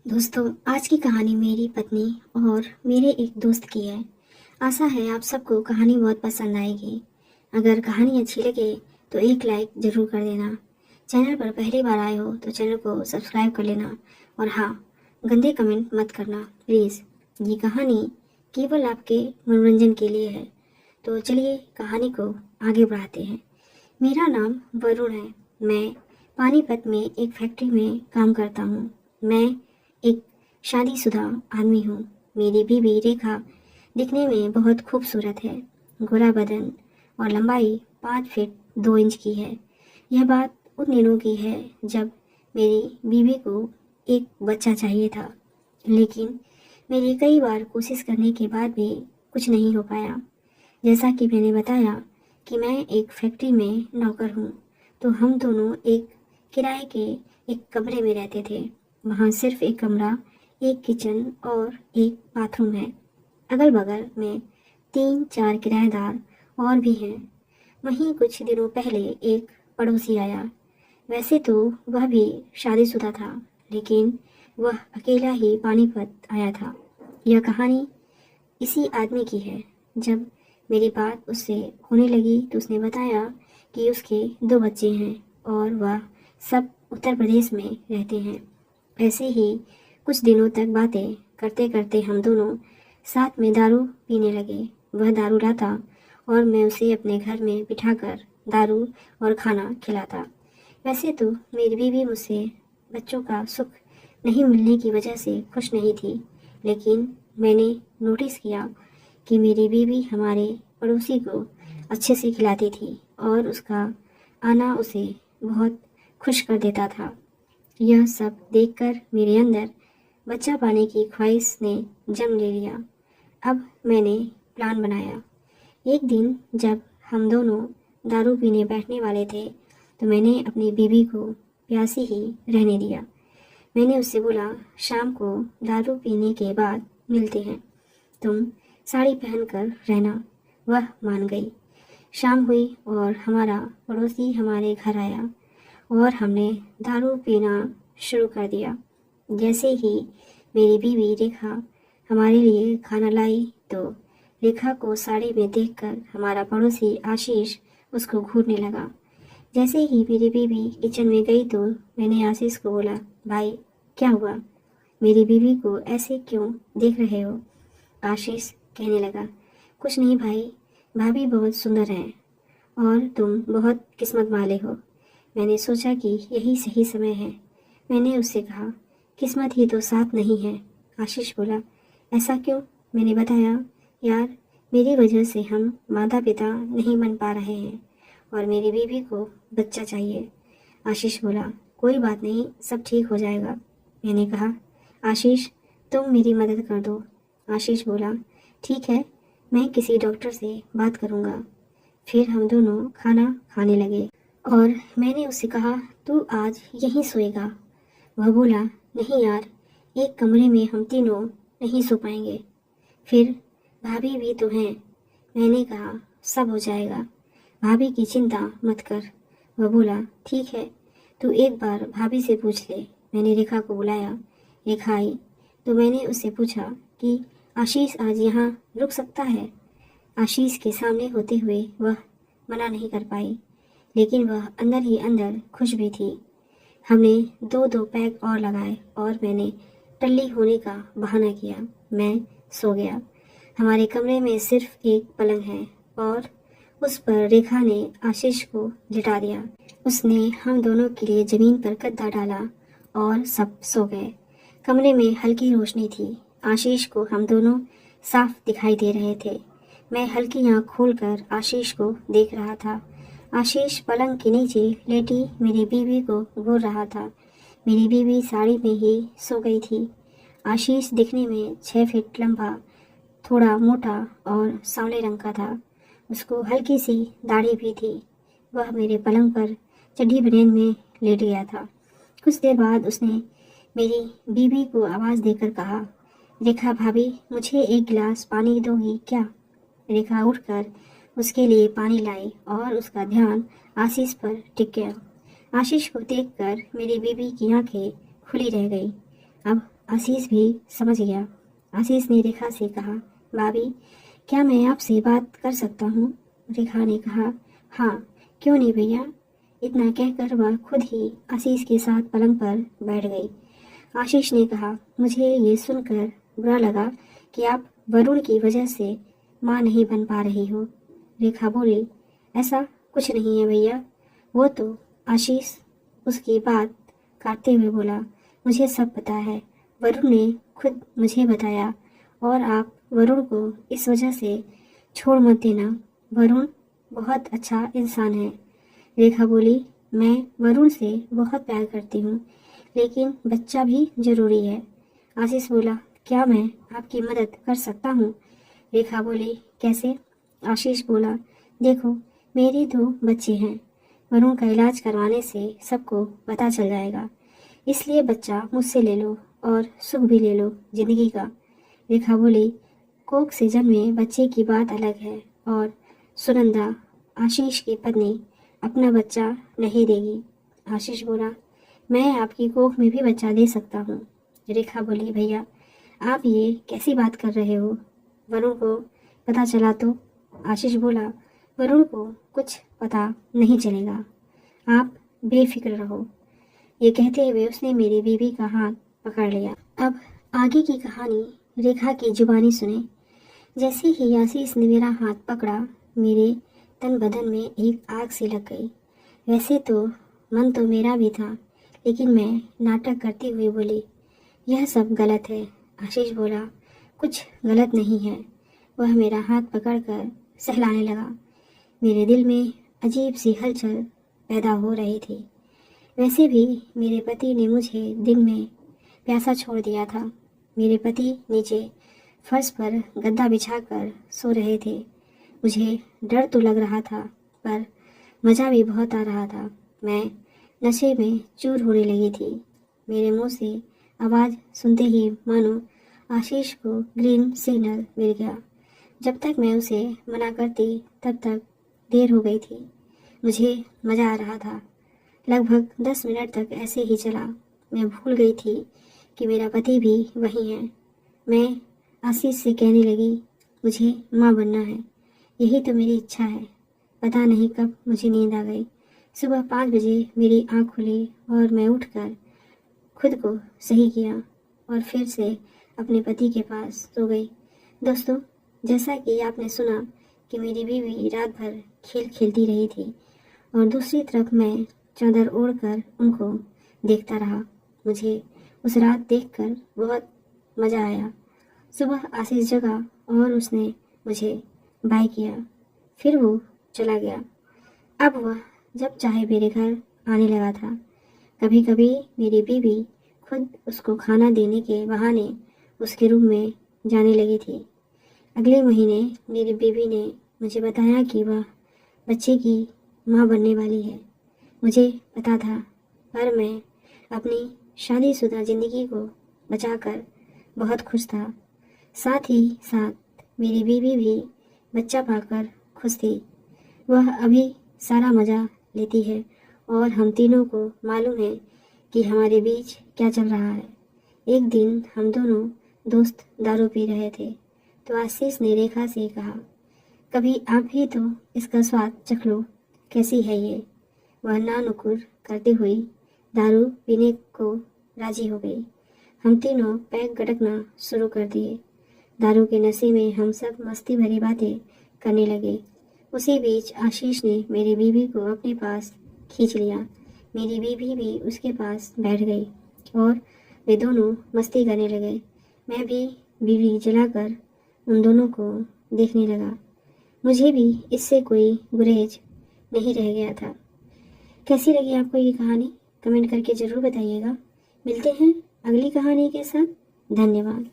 दोस्तों, आज की कहानी मेरी पत्नी और मेरे एक दोस्त की है। आशा है आप सबको कहानी बहुत पसंद आएगी। अगर कहानी अच्छी लगे तो एक लाइक ज़रूर कर देना। चैनल पर पहली बार आए हो तो चैनल को सब्सक्राइब कर लेना। और हाँ, गंदे कमेंट मत करना प्लीज़। ये कहानी केवल आपके मनोरंजन के लिए है। तो चलिए कहानी को आगे बढ़ाते हैं। मेरा नाम वरुण है। मैं पानीपत में एक फैक्ट्री में काम करता हूँ। मैं एक शादीशुदा आदमी हूँ। मेरी बीवी रेखा दिखने में बहुत खूबसूरत है। गोरा बदन और लंबाई 5 फीट 2 इंच की है। यह बात उन दिनों की है जब मेरी बीवी को एक बच्चा चाहिए था, लेकिन मेरी कई बार कोशिश करने के बाद भी कुछ नहीं हो पाया। जैसा कि मैंने बताया कि मैं एक फैक्ट्री में नौकर हूँ, तो हम दोनों एक किराए के एक कमरे में रहते थे। वहाँ सिर्फ एक कमरा, एक किचन और एक बाथरूम है। अगल बगल में 3-4 किराएदार और भी हैं। वहीं कुछ दिनों पहले एक पड़ोसी आया। वैसे तो वह भी शादीशुदा था, लेकिन वह अकेला ही पानीपत आया था। यह कहानी इसी आदमी की है। जब मेरी बात उससे होने लगी तो उसने बताया कि उसके 2 बच्चे हैं और वह सब उत्तर प्रदेश में रहते हैं। ऐसे ही कुछ दिनों तक बातें करते करते हम दोनों साथ में दारू पीने लगे। वह दारू लाता और मैं उसे अपने घर में बिठाकर दारू और खाना खिलाता। वैसे तो मेरी बीवी मुझसे बच्चों का सुख नहीं मिलने की वजह से खुश नहीं थी, लेकिन मैंने नोटिस किया कि मेरी बीवी हमारे पड़ोसी को अच्छे से खिलाती थी और उसका आना उसे बहुत खुश कर देता था। यह सब देखकर मेरे अंदर बच्चा पाने की ख्वाहिश ने जन्म ले लिया। अब मैंने प्लान बनाया। एक दिन जब हम दोनों दारू पीने बैठने वाले थे, तो मैंने अपनी बीवी को प्यासी ही रहने दिया। मैंने उससे बोला, शाम को दारू पीने के बाद मिलते हैं, तुम साड़ी पहनकर रहना। वह मान गई। शाम हुई और हमारा पड़ोसी हमारे घर आया और हमने दारू पीना शुरू कर दिया। जैसे ही मेरी बीवी रेखा हमारे लिए खाना लाई, तो रेखा को साड़ी में देखकर हमारा पड़ोसी आशीष उसको घूरने लगा। जैसे ही मेरी बीवी किचन में गई तो मैंने आशीष को बोला, भाई क्या हुआ? मेरी बीवी को ऐसे क्यों देख रहे हो? आशीष कहने लगा, कुछ नहीं भाई, भाभी बहुत सुंदर हैं और तुम बहुत किस्मत वाले हो। मैंने सोचा कि यही सही समय है। मैंने उससे कहा, किस्मत ही तो साथ नहीं है। आशीष बोला, ऐसा क्यों? मैंने बताया, यार मेरी वजह से हम माता पिता नहीं बन पा रहे हैं और मेरी बीवी को बच्चा चाहिए। आशीष बोला, कोई बात नहीं, सब ठीक हो जाएगा। मैंने कहा, आशीष तुम मेरी मदद कर दो। आशीष बोला, ठीक है, मैं किसी डॉक्टर से बात करूँगा। फिर हम दोनों खाना खाने लगे और मैंने उससे कहा, तू आज यहीं सोएगा। वह बोला, नहीं यार, एक कमरे में हम तीनों नहीं सो पाएंगे। फिर भाभी भी तो हैं। मैंने कहा, सब हो जाएगा, भाभी की चिंता मत कर। वह बोला, ठीक है, तू एक बार भाभी से पूछ ले। मैंने रेखा को बुलाया। रेखा आई तो मैंने उससे पूछा कि आशीष आज यहाँ रुक सकता है। आशीष के सामने होते हुए वह मना नहीं कर पाई, लेकिन वह अंदर ही अंदर खुश भी थी। हमने 2-2 पैग और लगाए और मैंने टल्ली होने का बहाना किया। मैं सो गया। हमारे कमरे में सिर्फ एक पलंग है और उस पर रेखा ने आशीष को लिटा दिया। उसने हम दोनों के लिए जमीन पर गद्दा डाला और सब सो गए। कमरे में हल्की रोशनी थी। आशीष को हम दोनों साफ दिखाई दे रहे थे। मैं हल्की आँख खोलकर आशीष को देख रहा था। आशीष पलंग के नीचे लेटी मेरी बीवी को घूर रहा था। मेरी बीवी साड़ी में ही सो गई थी। आशीष दिखने में 6 फीट लंबा, थोड़ा मोटा और सांवले रंग का था। उसको हल्की सी दाढ़ी भी थी। वह मेरे पलंग पर चड्डी बनियान में लेट गया था। कुछ देर बाद उसने मेरी बीवी को आवाज़ देकर कहा, रेखा भाभी, मुझे एक गिलास पानी दोगी क्या? रेखा उठकर उसके लिए पानी लाई और उसका ध्यान आशीष पर टिक गया। आशीष को देखकर मेरी बीवी की आंखें खुली रह गई। अब आशीष भी समझ गया। आशीष ने रेखा से कहा, भाभी क्या मैं आपसे बात कर सकता हूँ? रेखा ने कहा, हाँ क्यों नहीं भैया। इतना कहकर वह खुद ही आशीष के साथ पलंग पर बैठ गई। आशीष ने कहा, मुझे ये सुनकर बुरा लगा कि आप वरुण की वजह से माँ नहीं बन पा रही हो। रेखा बोली, ऐसा कुछ नहीं है भैया, वो तो। आशीष उसकी बात काटते हुए बोला, मुझे सब पता है, वरुण ने खुद मुझे बताया, और आप वरुण को इस वजह से छोड़ मत देना। वरुण बहुत अच्छा इंसान है। रेखा बोली, मैं वरुण से बहुत प्यार करती हूँ, लेकिन बच्चा भी जरूरी है। आशीष बोला, क्या मैं आपकी मदद कर सकता हूँ? रेखा बोली, कैसे? आशीष बोला, देखो मेरे 2 बच्चे हैं, वरुण का इलाज करवाने से सबको पता चल जाएगा, इसलिए बच्चा मुझसे ले लो और सुख भी ले लो जिंदगी का। रेखा बोली, कोख से जन्मे बच्चे की बात अलग है, और सुनंदा आशीष की पत्नी अपना बच्चा नहीं देगी। आशीष बोला, मैं आपकी कोख में भी बच्चा दे सकता हूँ। रेखा बोली, भैया आप ये कैसी बात कर रहे हो? वरुण को पता चला तो? आशीष बोला, वरुण को कुछ पता नहीं चलेगा, आप बेफिक्र रहो। ये कहते हुए उसने मेरी बीवी का हाथ पकड़ लिया। अब आगे की कहानी रेखा की जुबानी सुने। जैसे ही आशीष ने मेरा हाथ पकड़ा, मेरे तन बदन में एक आग सी लग गई। वैसे तो मन तो मेरा भी था, लेकिन मैं नाटक करती हुई बोली, यह सब गलत है। आशीष बोला, कुछ गलत नहीं है। वह मेरा हाथ पकड़कर सहलाने लगा। मेरे दिल में अजीब सी हलचल पैदा हो रही थी। वैसे भी मेरे पति ने मुझे दिन में प्यासा छोड़ दिया था। मेरे पति नीचे फर्श पर गद्दा बिछाकर सो रहे थे। मुझे डर तो लग रहा था, पर मज़ा भी बहुत आ रहा था। मैं नशे में चूर होने लगी थी। मेरे मुंह से आवाज़ सुनते ही मानो आशीष को ग्रीन सिग्नल मिल गया। जब तक मैं उसे मना करती तब तक देर हो गई थी। मुझे मज़ा आ रहा था। लगभग 10 मिनट तक ऐसे ही चला। मैं भूल गई थी कि मेरा पति भी वहीं है। मैं आशीष से कहने लगी, मुझे माँ बनना है, यही तो मेरी इच्छा है। पता नहीं कब मुझे नींद आ गई। सुबह 5 बजे मेरी आँख खुली और मैं उठकर खुद को सही किया और फिर से अपने पति के पास सो गई। दोस्तों, जैसा कि आपने सुना कि मेरी बीवी रात भर खेल खेलती रही थी और दूसरी तरफ मैं चादर ओढ़कर उनको देखता रहा। मुझे उस रात देखकर बहुत मज़ा आया। सुबह आशीष जगा और उसने मुझे बाय किया, फिर वो चला गया। अब वह जब चाहे मेरे घर आने लगा था। कभी कभी मेरी बीवी खुद उसको खाना देने के बहाने उसके रूम में जाने लगी थी। अगले महीने मेरी बीवी ने मुझे बताया कि वह बच्चे की माँ बनने वाली है। मुझे पता था, पर मैं अपनी शादीशुदा ज़िंदगी को बचाकर बहुत खुश था। साथ ही साथ मेरी बीवी भी बच्चा पाकर खुश थी। वह अभी सारा मज़ा लेती है और हम तीनों को मालूम है कि हमारे बीच क्या चल रहा है। एक दिन हम दोनों दोस्त दारू पी रहे थे तो आशीष ने रेखा से कहा, कभी आप भी तो इसका स्वाद चख लो, कैसी है ये। वह ना नुकुर करती हुई दारू पीने को राजी हो गई। हम तीनों पैक गटकना शुरू कर दिए। दारू के नशे में हम सब मस्ती भरी बातें करने लगे। उसी बीच आशीष ने मेरी बीवी को अपने पास खींच लिया। मेरी बीवी भी उसके पास बैठ गई और वे दोनों मस्ती करने लगे। मैं भी बीवी जलाकर उन दोनों को देखने लगा। मुझे भी इससे कोई गुरेज नहीं रह गया था। कैसी लगी आपको ये कहानी? कमेंट करके ज़रूर बताइएगा। मिलते हैं अगली कहानी के साथ। धन्यवाद।